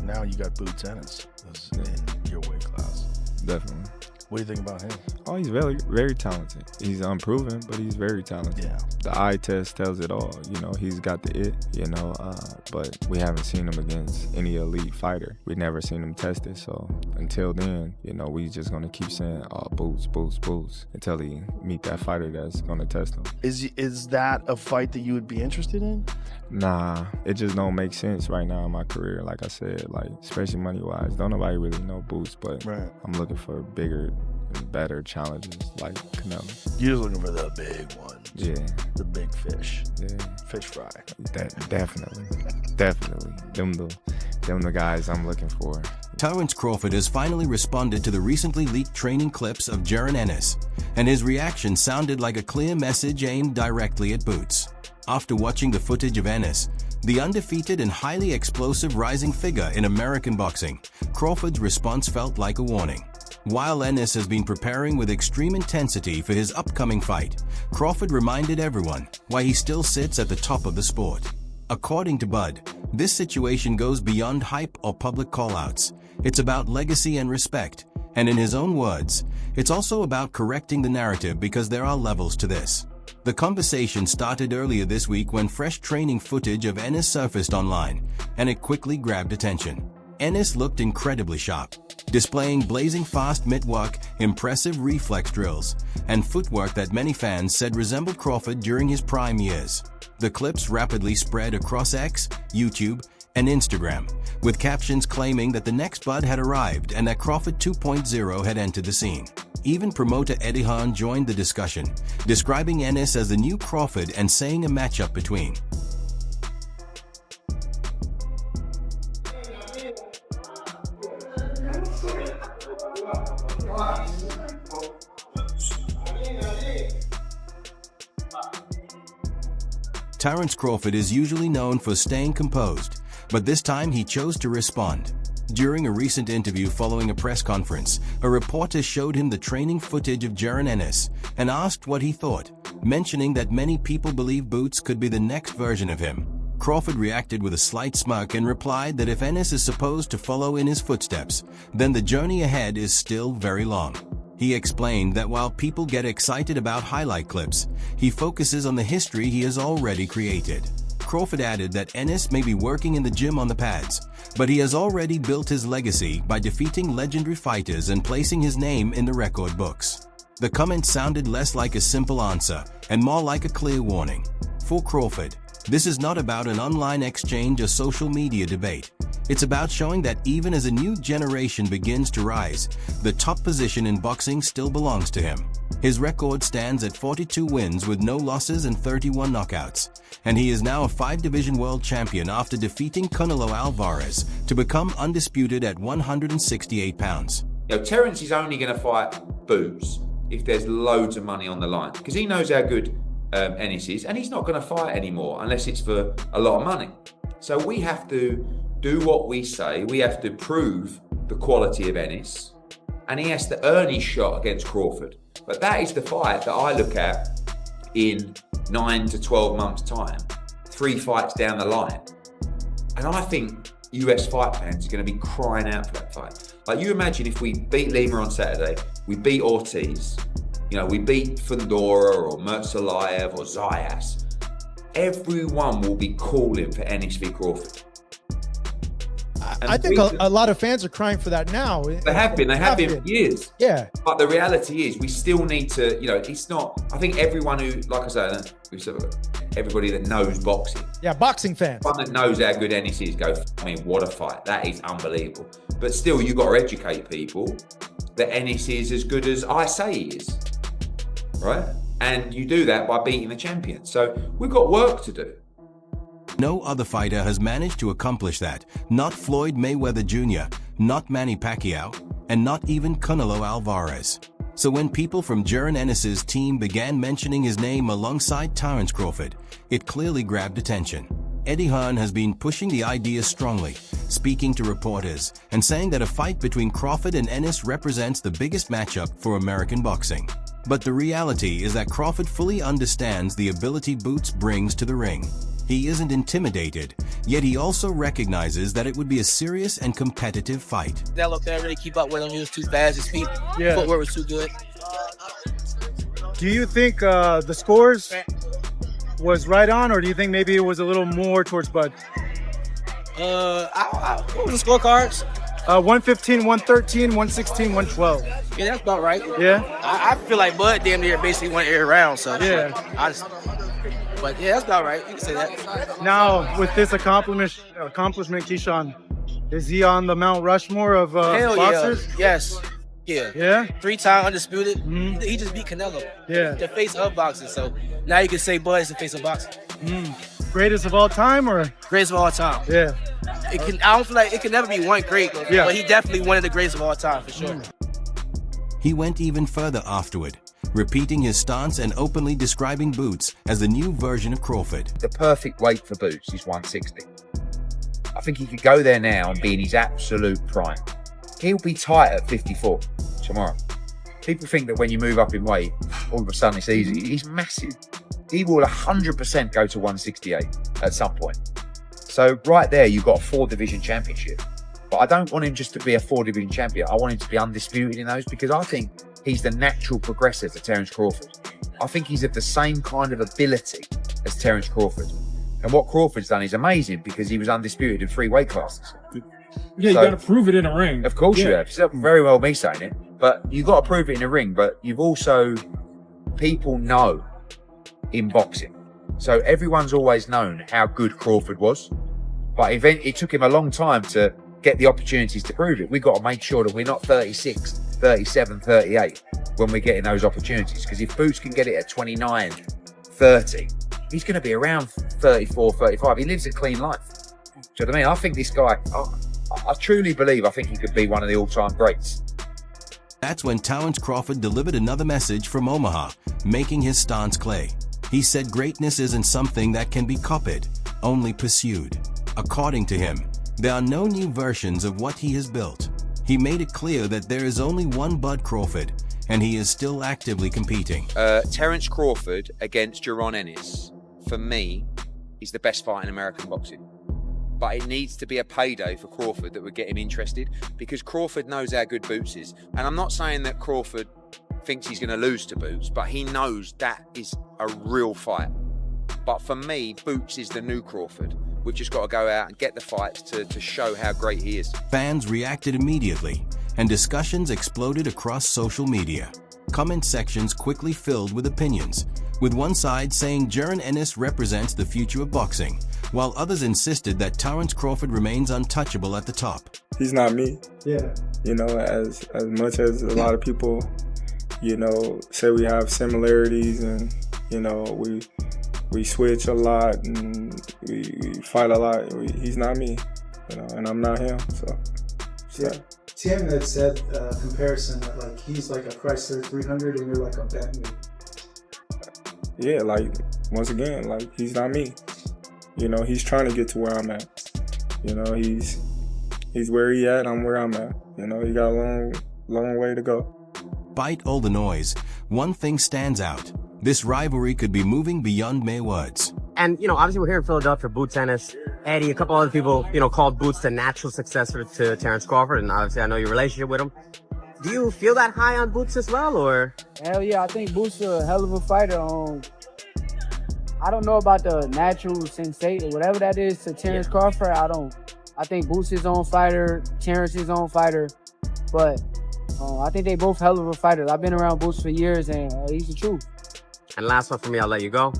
now you got Boots Ennis in your weight class. Definitely. What do you think about him? Oh, he's very, very talented. He's unproven, but he's very talented. Yeah. The eye test tells it all. You know, he's got the it, but we haven't seen him against any elite fighter. We've never seen him tested. So until then, we just going to keep saying, oh, Boots, Boots, Boots, until he meet that fighter that's going to test him. Is that a fight that you would be interested in? Nah, it just don't make sense right now in my career. Like I said, especially money-wise, don't nobody really know Boots, but right. I'm looking for bigger and better challenges like Canelo. You're looking for the big ones. Yeah. The big fish. Yeah. Fish fry. Definitely. Them the guys I'm looking for. Terence Crawford has finally responded to the recently leaked training clips of Jaron Ennis, and his reaction sounded like a clear message aimed directly at Boots. After watching the footage of Ennis, the undefeated and highly explosive rising figure in American boxing, Crawford's response felt like a warning. While Ennis has been preparing with extreme intensity for his upcoming fight, Crawford reminded everyone why he still sits at the top of the sport. According to Bud, this situation goes beyond hype or public call-outs. It's about legacy and respect, and in his own words, it's also about correcting the narrative because there are levels to this. The conversation started earlier this week when fresh training footage of Ennis surfaced online, and it quickly grabbed attention. Ennis looked incredibly sharp, displaying blazing fast mitt-work, impressive reflex drills, and footwork that many fans said resembled Crawford during his prime years. The clips rapidly spread across X, YouTube, and Instagram, with captions claiming that the next Bud had arrived and that Crawford 2.0 had entered the scene. Even promoter Jaron joined the discussion, describing Ennis as the new Crawford and saying a matchup between Terence Crawford is usually known for staying composed, but this time he chose to respond. During a recent interview following a press conference, a reporter showed him the training footage of Jaron Ennis and asked what he thought, mentioning that many people believe Boots could be the next version of him. Crawford reacted with a slight smirk and replied that if Ennis is supposed to follow in his footsteps, then the journey ahead is still very long. He explained that while people get excited about highlight clips, he focuses on the history he has already created. Crawford added that Ennis may be working in the gym on the pads, but he has already built his legacy by defeating legendary fighters and placing his name in the record books. The comment sounded less like a simple answer and more like a clear warning. For Crawford, this is not about an online exchange or social media debate. It's about showing that even as a new generation begins to rise, the top position in boxing still belongs to him. His record stands at 42 wins with no losses and 31 knockouts, and he is now a 5-division world champion after defeating Canelo Alvarez to become undisputed at 168 pounds. Terence is only going to fight Boots if there's loads of money on the line, because he knows how good Ennis is, and he's not going to fight anymore unless it's for a lot of money. So we have to do what we say. We have to prove the quality of Ennis, and he has to earn his shot against Crawford. But that is the fight that I look at in 9 to 12 months' time, 3 fights down the line. And I think US fight fans are going to be crying out for that fight. Like, you imagine if we beat Lima on Saturday, we beat Ortiz, we beat Fundora or Mertzalayev or Zayas. Everyone will be calling for Ennis v Crawford. I think a lot of fans are crying for that now. They have been for years. Yeah. But the reality is, we still need to, it's not, I think everyone who, like I said, everybody that knows boxing. Yeah, boxing fans. One that knows how good Ennis is what a fight. That is unbelievable. But still, you've got to educate people that Ennis is as good as I say he is. Right? And you do that by beating the champion. So we've got work to do. No other fighter has managed to accomplish that. Not Floyd Mayweather Jr., not Manny Pacquiao, and not even Canelo Alvarez. So when people from Jaron Ennis's team began mentioning his name alongside Terence Crawford, it clearly grabbed attention. Jaron has been pushing the idea strongly, speaking to reporters and saying that a fight between Crawford and Ennis represents the biggest matchup for American boxing. But the reality is that Crawford fully understands the ability Boots brings to the ring. He isn't intimidated, yet he also recognizes that it would be a serious and competitive fight. Canelo couldn't really keep up with him. He was too fast. His feet, footwork was too good. Do you think the scores was right on, or do you think maybe it was a little more towards Bud? What was the scorecards? 115, 113, 116, 112. Yeah, that's about right. Yeah? I feel like Bud damn near basically went every round, so. Yeah. But yeah, that's about right. You can say that. Now, with this accomplishment, Keyshawn, is he on the Mount Rushmore of boxers? Yeah. Yes. Yeah. Yeah? 3-time undisputed. Mm-hmm. He just beat Canelo. Yeah. The face of boxing. So now you can say Bud is the face of boxing. Greatest of all time, or? Greatest of all time. Yeah. I don't feel like it can never be one great, but he definitely one of the greatest of all time for sure. He went even further afterward, repeating his stance and openly describing Boots as the new version of Crawford. The perfect weight for Boots is 160. I think he could go there now and be in his absolute prime. He'll be tight at 54 tomorrow. People think that when you move up in weight, all of a sudden it's easy. He's massive. He will 100% go to 168 at some point. So right there, you've got a 4-division championship. But I don't want him just to be a 4-division champion. I want him to be undisputed in those, because I think he's the natural progressor to Terence Crawford. I think he's of the same kind of ability as Terence Crawford. And what Crawford's done is amazing, because he was undisputed in 3 weight classes. Yeah, you got to prove it in a ring. Of course you have. It's not very well me saying it, but you've got to prove it in a ring. But you've also, people know in boxing. So everyone's always known how good Crawford was. But it took him a long time to get the opportunities to prove it. We've got to make sure that we're not 36, 37, 38 when we're getting those opportunities. Because if Boots can get it at 29, 30, he's going to be around 34, 35. He lives a clean life. Do you know what I mean? I think this guy, I truly believe, I think he could be one of the all-time greats. That's when Terence Crawford delivered another message from Omaha, making his stance clear. He said greatness isn't something that can be copied, only pursued. According to him, there are no new versions of what he has built. He made it clear that there is only one Bud Crawford, and he is still actively competing. Terence Crawford against Jaron Ennis, for me, is the best fight in American boxing. But it needs to be a payday for Crawford that would get him interested, because Crawford knows how good Boots is. And I'm not saying that Crawford thinks he's going to lose to Boots, but he knows that is a real fight. But for me, Boots is the new Crawford. We've just got to go out and get the fights to show how great he is. Fans reacted immediately, and discussions exploded across social media. Comment sections quickly filled with opinions, with one side saying Jaron Ennis represents the future of boxing, while others insisted that Terence Crawford remains untouchable at the top. He's not me. Yeah. You know, as much as a lot of people, you know, say we have similarities and, you know, we switch a lot and we fight a lot. He's not me, you know, and I'm not him. So. Yeah. Tim had said comparison that like he's like a Chrysler 300 and you're like a Bentley. Yeah, like once again, like he's not me. You know, he's trying to get to where I'm at. You know, he's where he at, I'm where I'm at. You know, he got a long way to go. Despite all the noise, one thing stands out. This rivalry could be moving beyond mere words. And, you know, obviously we're here in Philadelphia, Boots Ennis, Eddie, a couple other people, you know, called Boots the natural successor to Terence Crawford. And obviously I know your relationship with him. Do you feel that high on Boots as well, or? Hell yeah, I think Boots is a hell of a fighter. I don't know about the natural sensation, whatever that is to Terence Crawford. I think Boots is his own fighter, Terence is his own fighter. But I think they both hell of a fighters. I've been around Boots for years and he's the truth. And last one for me, I'll let you go.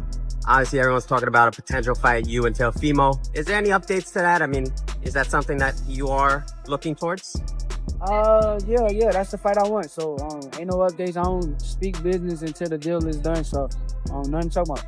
Obviously, everyone's talking about a potential fight, you and Teofimo. Is there any updates to that? I mean, is that something that you are looking towards? Yeah, that's the fight I want. So, ain't no updates. I don't speak business until the deal is done. So, nothing to talk about.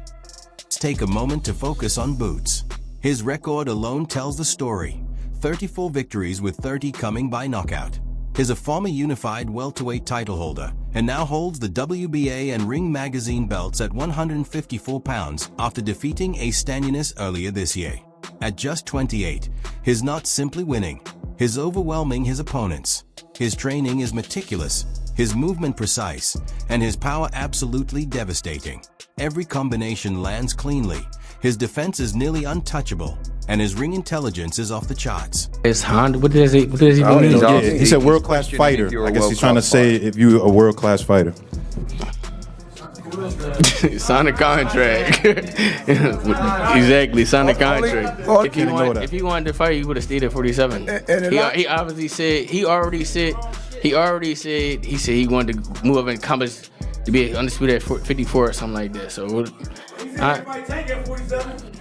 Let's take a moment to focus on Boots. His record alone tells the story. 34 victories with 30 coming by knockout. He's a former unified welterweight title holder and now holds the WBA and Ring Magazine belts at 154 pounds after defeating Ace Stanionis earlier this year. At just 28, he's not simply winning, he's overwhelming his opponents. His training is meticulous, his movement precise, and his power absolutely devastating. Every combination lands cleanly, His defense is nearly untouchable, and his ring intelligence is off the charts. It's Honda. What does he mean? Yeah, he said world-class fighter. I guess he's trying to say if you're a world-class fighter. Sign a contract. Exactly, sign a contract. If he wanted to fight, he would have stayed at 47. He obviously said he wanted to move up and accomplish to be undisputed at 54 or something like that. So,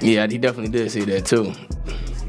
yeah, he definitely did say that too.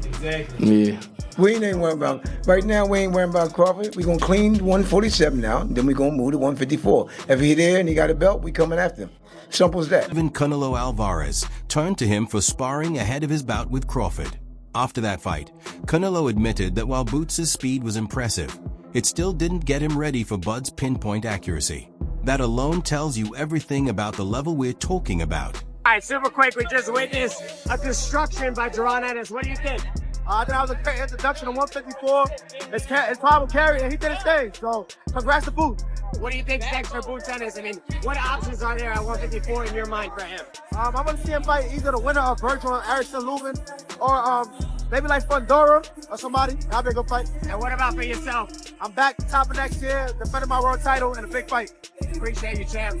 Exactly. Yeah. We ain't worrying about, right now we ain't worrying about Crawford. We gonna clean 147 now, then we gonna move to 154. If he there and he got a belt, we coming after him. Simple as that. Even Canelo Alvarez turned to him for sparring ahead of his bout with Crawford. After that fight, Canelo admitted that while Boots' speed was impressive, it still didn't get him ready for Bud's pinpoint accuracy. That alone tells you everything about the level we're talking about. All right, super quick, we just witnessed a destruction by Jaron Ennis. What do you think? I think that was a great introduction to 154. His problem carried, and he did his thing. So, congrats to Boots. What do you think next for Boots Ennis? I mean, what options are there at 154 in your mind for him? I'm going to see him fight either the winner of Virgil or Erickson Lubin, or maybe like Fundora or somebody. That'll be a good fight. And what about for yourself? I'm back top of next year, defending my world title in a big fight. Appreciate you, champ.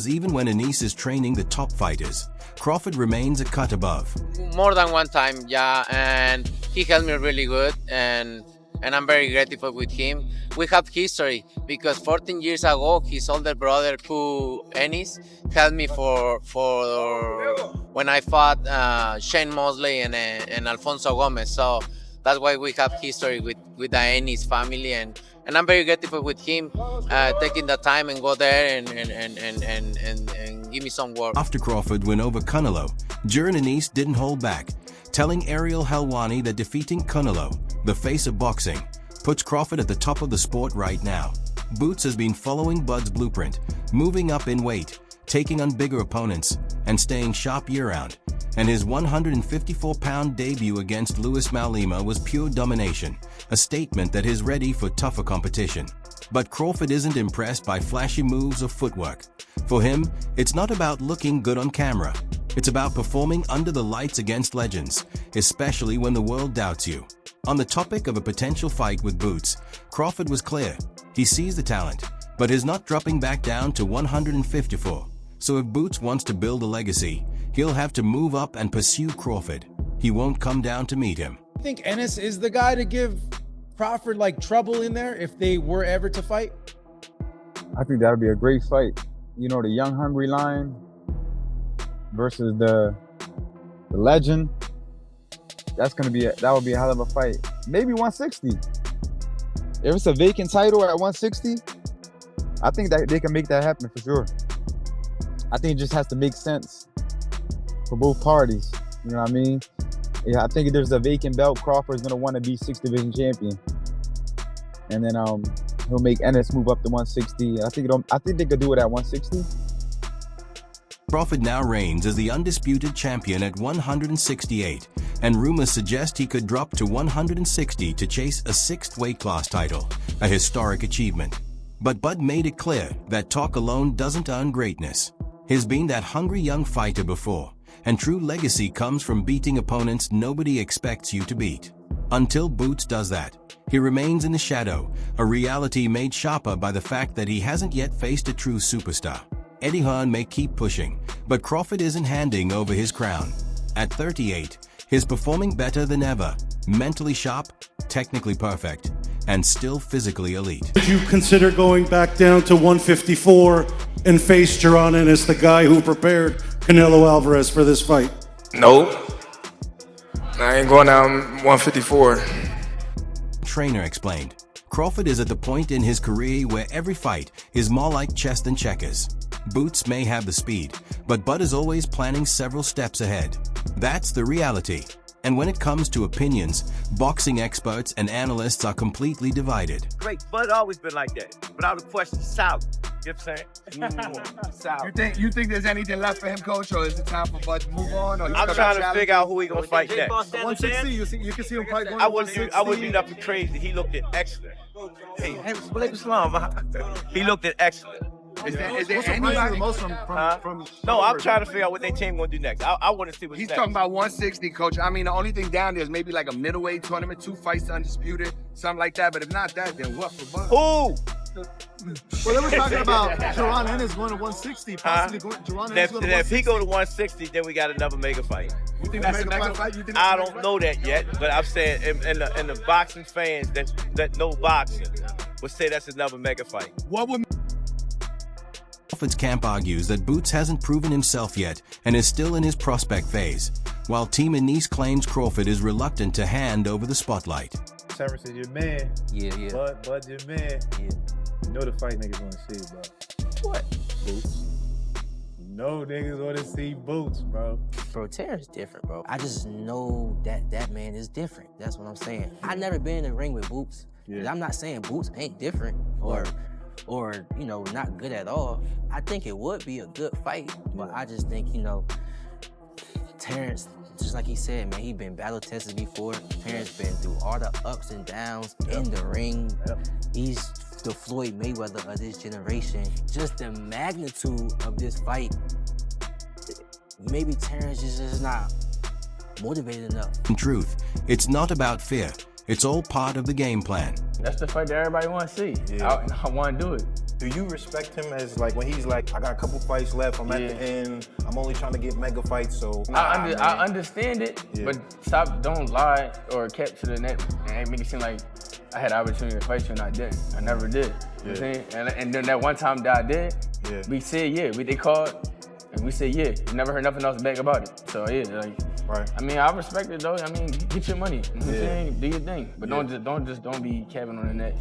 Even when Ennis is training the top fighters, Crawford remains a cut above. More than one time, yeah, and he helped me really good, and I'm very grateful with him. We have history because 14 years ago, his older brother, Ennis, helped me for when I fought Shane Mosley and Alfonso Gomez. So that's why we have history with the Ennis family, and I'm very grateful with him taking the time and go there and give me some work. After Crawford went over Canelo, Jaron Ennis didn't hold back, telling Ariel Helwani that defeating Canelo, the face of boxing, puts Crawford at the top of the sport right now. Boots has been following Bud's blueprint, moving up in weight, taking on bigger opponents, and staying sharp year-round. And his 154-pound debut against Luis Malema was pure domination, a statement that he's ready for tougher competition. But Crawford isn't impressed by flashy moves or footwork. For him, it's not about looking good on camera. It's about performing under the lights against legends, especially when the world doubts you. On the topic of a potential fight with Boots, Crawford was clear. He sees the talent, but is not dropping back down to 154. So if Boots wants to build a legacy, he'll have to move up and pursue Crawford. He won't come down to meet him. I think Ennis is the guy to give Crawford like trouble in there if they were ever to fight. I think that'd be a great fight. You know, the young hungry lion versus the legend. That would be a hell of a fight. Maybe 160. If it's a vacant title at 160, I think that they can make that happen for sure. I think it just has to make sense for both parties. You know what I mean? Yeah, I think if there's a vacant belt, Crawford's gonna want to be 6th division champion, and then he'll make Ennis move up to 160. I think they could do it at 160. Crawford now reigns as the undisputed champion at 168, and rumors suggest he could drop to 160 to chase a 6th weight class title, a historic achievement. But Bud made it clear that talk alone doesn't earn greatness. He's been that hungry young fighter before, and true legacy comes from beating opponents nobody expects you to beat. Until Boots does that, he remains in the shadow, a reality made sharper by the fact that he hasn't yet faced a true superstar. Eddie Hearn may keep pushing, but Crawford isn't handing over his crown. At 38, he's performing better than ever, mentally sharp, technically perfect, and still physically elite. Would you consider going back down to 154 and face Jaron Ennis, the guy who prepared Canelo Alvarez for this fight? Nope. I ain't going down 154. Trainer explained, Crawford is at the point in his career where every fight is more like chess than checkers. Boots may have the speed, but Bud is always planning several steps ahead. That's the reality. And when it comes to opinions, boxing experts and analysts are completely divided. Great, Bud always been like that. Without a question, south. You know what I'm saying? South. You think there's anything left for him, coach, or is it time for Bud to move on? Or I'm trying to figure out who he gonna fight next. 160, you can see him fight going I wouldn't be nothing crazy. He looked at excellent. He looked at excellent. Is there anybody? No, I'm trying to figure out what their team gonna do next. I want to see what's He's next. talking about 160, coach. I mean, the only thing down there is maybe like a middleweight tournament, 2 fights undisputed, something like that. But if not that, then what for Bud? Who? Well, they were talking about Jaron Ennis going to 160, possibly going Jaron Ennis going to 160. If he go to 160, then we got another mega fight. You think that's a mega fight? I don't know that yet, but I'm saying in the boxing fans that know boxing would say that's another mega fight. What would Crawford's camp argues that Boots hasn't proven himself yet and is still in his prospect phase, while Team Ennis claims Crawford is reluctant to hand over the spotlight. Terence is your man. Yeah. Bud your man. Yeah. You know the fight niggas want to see, bro. What? Boots. You know niggas want to see Boots, bro. Bro, Terence different, bro. I just know that man is different. That's what I'm saying. I never been in the ring with Boots. Yeah. I'm not saying Boots ain't different or you know, not good at all. I think it would be a good fight, but I just think, you know, Terence, just like he said, man, he been battle tested before. Terence been through all the ups and downs in the ring. He's the Floyd Mayweather of this generation. Just the magnitude of this fight, maybe Terence is just not motivated enough. In truth, it's not about fear. It's all part of the game plan. That's the fight that everybody want to see. Yeah. I want to do it. Do you respect him as like when he's like, I got a couple fights left, I'm at the end, I'm only trying to get mega fights, so. I understand it, but don't lie or cap to the net and make it seem like I had the opportunity to fight you and I didn't. I never did. You know what I'm saying? And then that one time that I did, we said they called and we said you never heard nothing else back about it. So right. I mean, I respect it though. I mean, get your money. You know what I'm saying? Do your thing. But don't be capping on the net.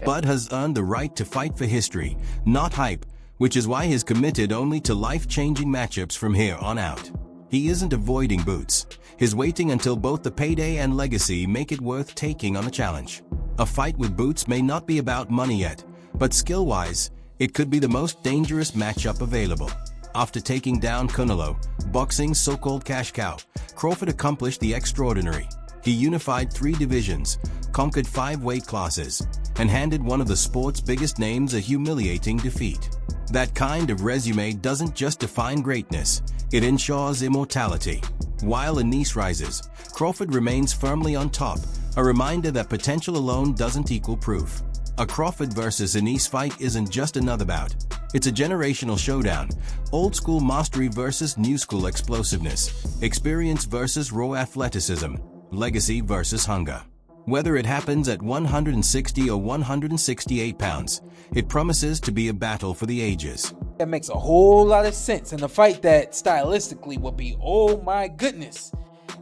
Bud has earned the right to fight for history, not hype, which is why he's committed only to life-changing matchups from here on out. He isn't avoiding Boots. He's waiting until both the payday and legacy make it worth taking on a challenge. A fight with Boots may not be about money yet, but skill-wise, it could be the most dangerous matchup available. After taking down Canelo, boxing's so-called cash cow, Crawford accomplished the extraordinary. He unified 3 divisions, conquered 5 weight classes, and handed one of the sport's biggest names a humiliating defeat. That kind of resume doesn't just define greatness, it ensures immortality. While Ennis rises, Crawford remains firmly on top, a reminder that potential alone doesn't equal proof. A Crawford versus Ennis fight isn't just another bout. It's a generational showdown. Old school mastery versus new school explosiveness. Experience versus raw athleticism. Legacy versus hunger. Whether it happens at 160 or 168 pounds, it promises to be a battle for the ages. That makes a whole lot of sense. And a fight that stylistically will be, oh my goodness,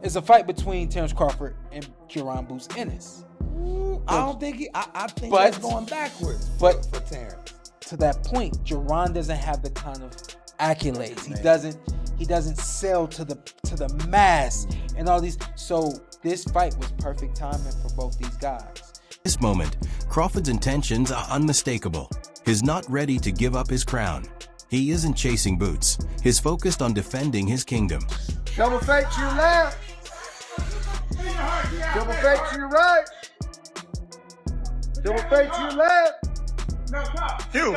is a fight between Terence Crawford and Jaron Boots Ennis. I don't think I think that's going backwards for Terence. To that point, Jaron doesn't have the kind of accolades. He doesn't sell to the mass and all these. So this fight was perfect timing for both these guys. At this moment, Crawford's intentions are unmistakable. He's not ready to give up his crown. He isn't chasing Boots. He's focused on defending his kingdom. Double fake to your left. Double fake to your right. Double fake to your left. Hugh.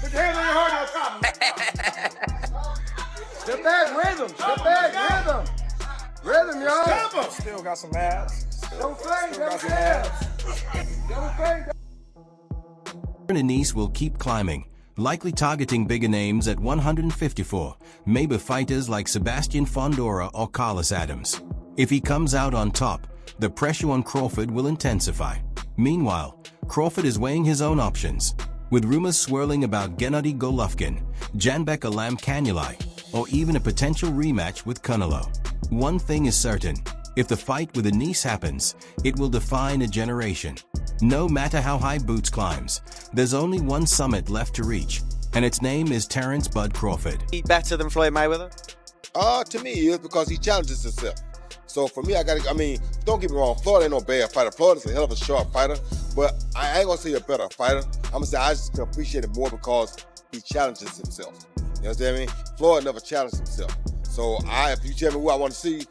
Put your hand on your heart on top. Step back, rhythm. Step back, rhythm. Rhythm, y'all. Still got some abs. Double fake, double fake. Double fake. Ennis will keep climbing, likely targeting bigger names at 154, maybe fighters like Sebastian Fondora or Carlos Adams. If he comes out on top, the pressure on Crawford will intensify. Meanwhile, Crawford is weighing his own options, with rumors swirling about Gennady Golovkin, Janbek Alam Canulai, or even a potential rematch with Canelo. One thing is certain, if the fight with Ennis happens, it will define a generation. No matter how high Boots climbs, there's only one summit left to reach, and its name is Terence Bud Crawford. He better than Floyd Mayweather? To me, he is because he challenges himself. So for me, don't get me wrong, Floyd ain't no bad fighter. Floyd is a hell of a sharp fighter, but I ain't gonna say a better fighter. I'm gonna say I just appreciate it more because he challenges himself. You understand me? Floyd never challenged himself. So if you tell me who I want to see,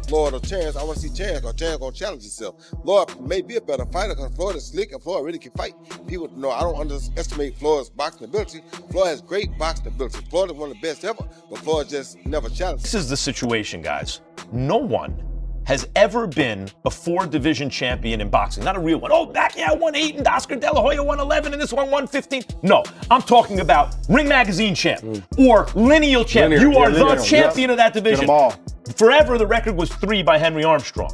Floyd or Terence. I want to see Terence because Terence going to challenge himself. Floyd may be a better fighter because Floyd is slick and Floyd really can fight. People know I don't underestimate Floyd's boxing ability. Floyd has great boxing ability. Floyd is one of the best ever, but Floyd just never challenged. This is the situation, guys. No one has ever been a 4-division champion in boxing. Not a real one. Oh, Pacquiao won 8 and Oscar De La Hoya won 11 and this one won 15. No, I'm talking about Ring Magazine champ or lineal champ. You are the champion of that division. Get 'em all. Forever, the record was 3 by Henry Armstrong.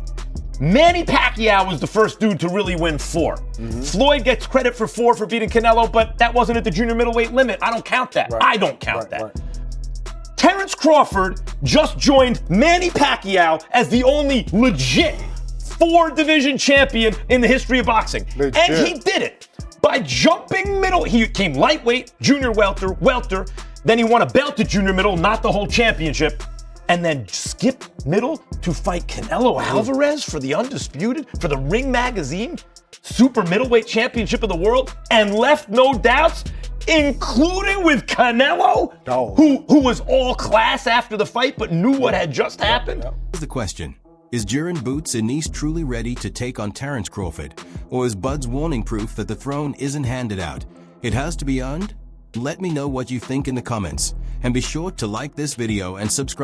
Manny Pacquiao was the first dude to really win 4. Floyd gets credit for 4 for beating Canelo, but that wasn't at the junior middleweight limit. I don't count that. I don't count that. Terence Crawford just joined Manny Pacquiao as the only legit 4-division champion in the history of boxing. And he did it by jumping middle. He came lightweight, junior welter, then he won a belt at junior middle, not the whole championship, and then skipped middle to fight Canelo Alvarez for the undisputed, for the Ring Magazine super middleweight championship of the world, and left no doubts, including with Canelo, who was all class after the fight but knew what had just happened. Here's the question. Is Jaron Boots Ennis truly ready to take on Terence Crawford? Or is Bud's warning proof that the throne isn't handed out? It has to be earned? Let me know what you think in the comments. And be sure to like this video and subscribe.